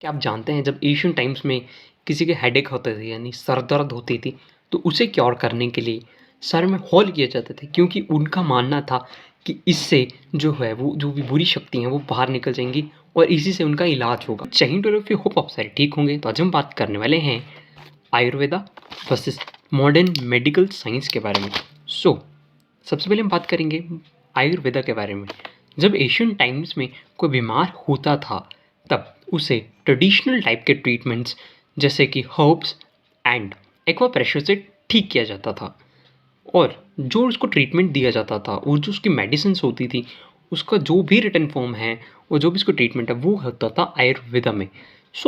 क्या आप जानते हैं जब एशियन टाइम्स में किसी के हेडेक होते थे यानी सर दर्द होती थी तो उसे क्योर करने के लिए सर में होल किए जाते थे क्योंकि उनका मानना था कि इससे जो है वो जो भी बुरी शक्ति हैं वो बाहर निकल जाएंगी और इसी से उनका इलाज होगा। चाहिए टू फिर होप आप सारे ठीक होंगे। तो आज हम बात करने वाले हैं Ayurveda versus modern medical science के बारे में। सबसे पहले हम बात करेंगे आयुर्वेदा के बारे में। जब एशियन टाइम्स में कोई बीमार होता था तब उसे ट्रेडिशनल टाइप के ट्रीटमेंट्स जैसे कि हर्ब्स एंड एक्वा प्रेशर से ठीक किया जाता था और जो उसको ट्रीटमेंट दिया जाता था और जो उसकी मेडिसिन्स होती थी उसका जो भी रिटर्न फॉर्म है और जो भी उसको ट्रीटमेंट है वो होता था आयुर्वेदा में।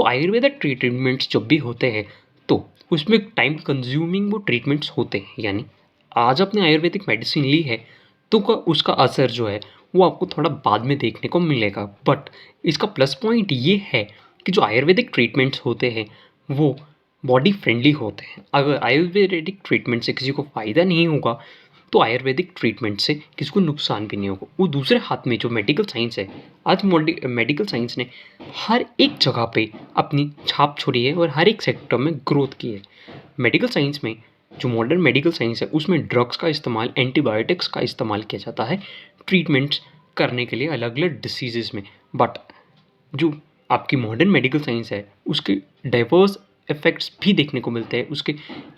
आयुर्वेदा ट्रीटमेंट्स जब भी होते हैं तो उसमें टाइम कंज्यूमिंग वो ट्रीटमेंट्स होते हैं। यानी आज आपने आयुर्वेदिक मेडिसिन ली है तो उसका असर जो है वो आपको थोड़ा बाद में देखने को मिलेगा। बट इसका प्लस पॉइंट ये है कि जो आयुर्वेदिक ट्रीटमेंट्स होते हैं वो बॉडी फ्रेंडली होते हैं। अगर आयुर्वेदिक ट्रीटमेंट से किसी को फ़ायदा नहीं होगा तो आयुर्वेदिक ट्रीटमेंट से किसी को नुकसान भी नहीं होगा। वो दूसरे हाथ में जो मेडिकल साइंस है, आज मेडिकल साइंस ने हर एक जगह पे अपनी छाप छोड़ी है और हर एक सेक्टर में ग्रोथ की है। मेडिकल साइंस में जो मॉडर्न मेडिकल साइंस है उसमें ड्रग्स का इस्तेमाल, एंटीबायोटिक्स का इस्तेमाल किया जाता है ट्रीटमेंट्स करने के लिए अलग अलग डिसीज़ में। बट जो आपकी मॉडर्न मेडिकल साइंस है उसके डाइवर्स इफ़ेक्ट्स भी देखने को मिलते हैं, उसके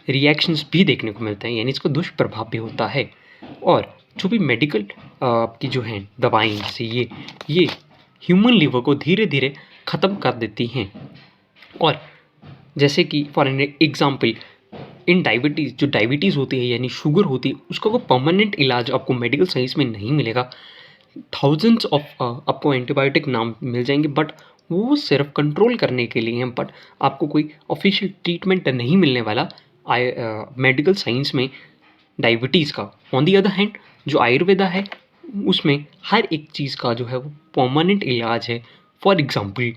रिएक्शंस भी देखने को मिलते हैं, यानी इसका दुष्प्रभाव भी होता है। और जो भी मेडिकल आपकी जो हैं दवाएँ जैसे ये ह्यूमन लिवर को धीरे धीरे ख़त्म कर देती हैं। और जैसे कि for an example in diabetes, जो डायबिटीज़ होती है यानी शुगर होती है, उसका कोई परमानेंट इलाज आपको मेडिकल साइंस में नहीं मिलेगा। थाउजेंड्स ऑफ आपको एंटीबायोटिक नाम मिल जाएंगे बट वो सिर्फ कंट्रोल करने के लिए हैं। बट आपको कोई ऑफिशियल ट्रीटमेंट नहीं मिलने वाला मेडिकल साइंस में डायबिटीज़ का। ऑन दी अदर हैंड जो आयुर्वेदा है उसमें हर एक चीज़ का जो है वो परमानेंट इलाज है। फॉर एग्जांपल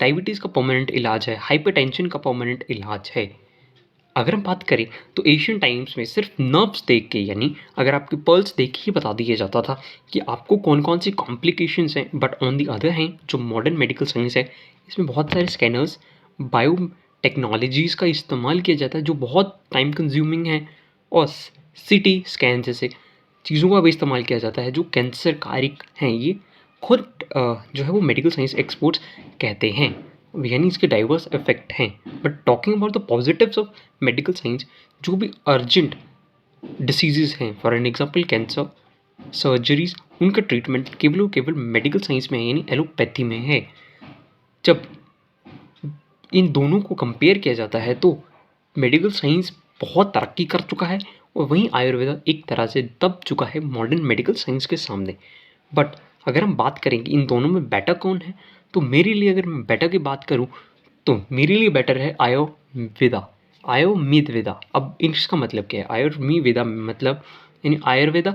डायबिटीज़ का परमानेंट इलाज है, हाइपरटेंशन का परमानेंट इलाज है। अगर हम बात करें तो एशियन टाइम्स में सिर्फ नर्व्स देख के, यानी अगर आपकी पल्स देख के ही बता दिया जाता था कि आपको कौन कौन सी कॉम्प्लिकेशंस हैं। But on the other hand जो मॉडर्न मेडिकल साइंस है इसमें बहुत सारे स्कैनर्स, बायो टेक्नोलॉजीज़ का इस्तेमाल किया जाता है जो बहुत टाइम कंज्यूमिंग है। और सिटी स्कैन जैसे चीज़ों का भी इस्तेमाल किया जाता है जो कैंसर कारक हैं। ये खुद जो है वो मेडिकल साइंस एक्सपर्ट्स कहते हैं, यानी इसके डाइवर्स इफेक्ट हैं। But talking about the positives of medical science, जो भी अर्जेंट डिसीजेज हैं for an example cancer, surgeries, उनका ट्रीटमेंट केवल और केवल मेडिकल साइंस में है यानी एलोपैथी में है। जब इन दोनों को कंपेयर किया जाता है तो मेडिकल साइंस बहुत तरक्की कर चुका है और वहीं आयुर्वेदा एक तरह से दब चुका है मॉडर्न मेडिकल साइंस के सामने। बट अगर हम बात करें कि इन दोनों में बेटर कौन है तो मेरे लिए, अगर मैं बेटर की बात करूं तो मेरे लिए बेटर है आयुर्वेदा। आयुर्वेदा, अब इसका मतलब क्या है? आयुर्वेदा मतलब यानी आयुर्वेदा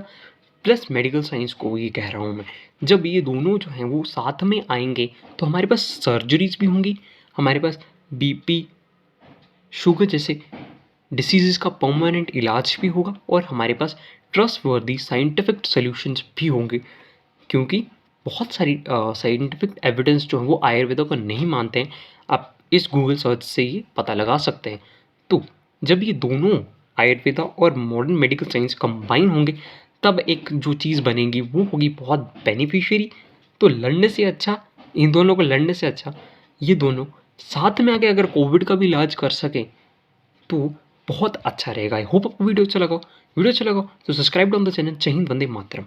प्लस मेडिकल साइंस को ये कह रहा हूँ मैं। जब ये दोनों जो हैं वो साथ में आएंगे तो हमारे पास सर्जरीज भी होंगी, हमारे पास बीपी, शुगर जैसे डिसीज़ का परमानेंट इलाज भी होगा और हमारे पास ट्रस्टवर्दी साइंटिफिक सॉल्यूशंस भी होंगे। क्योंकि बहुत सारी साइंटिफिक एविडेंस जो है वो आयुर्वेदा को नहीं मानते हैं। आप इस गूगल सर्च से ये पता लगा सकते हैं। तो जब ये दोनों आयुर्वेदा और मॉडर्न मेडिकल साइंस कंबाइन होंगे तब एक जो चीज़ बनेगी वो होगी बहुत बेनिफिशियरी। तो लड़ने से अच्छा, इन दोनों को लड़ने से अच्छा ये दोनों साथ में आके अगर कोविड का भी इलाज कर सकें तो बहुत अच्छा रहेगा। आई होप आपको वीडियो अच्छा लगा। वीडियो अच्छा लगा तो सब्सक्राइब डाउन द चैनल। जय हिंद, वंदे मातरम।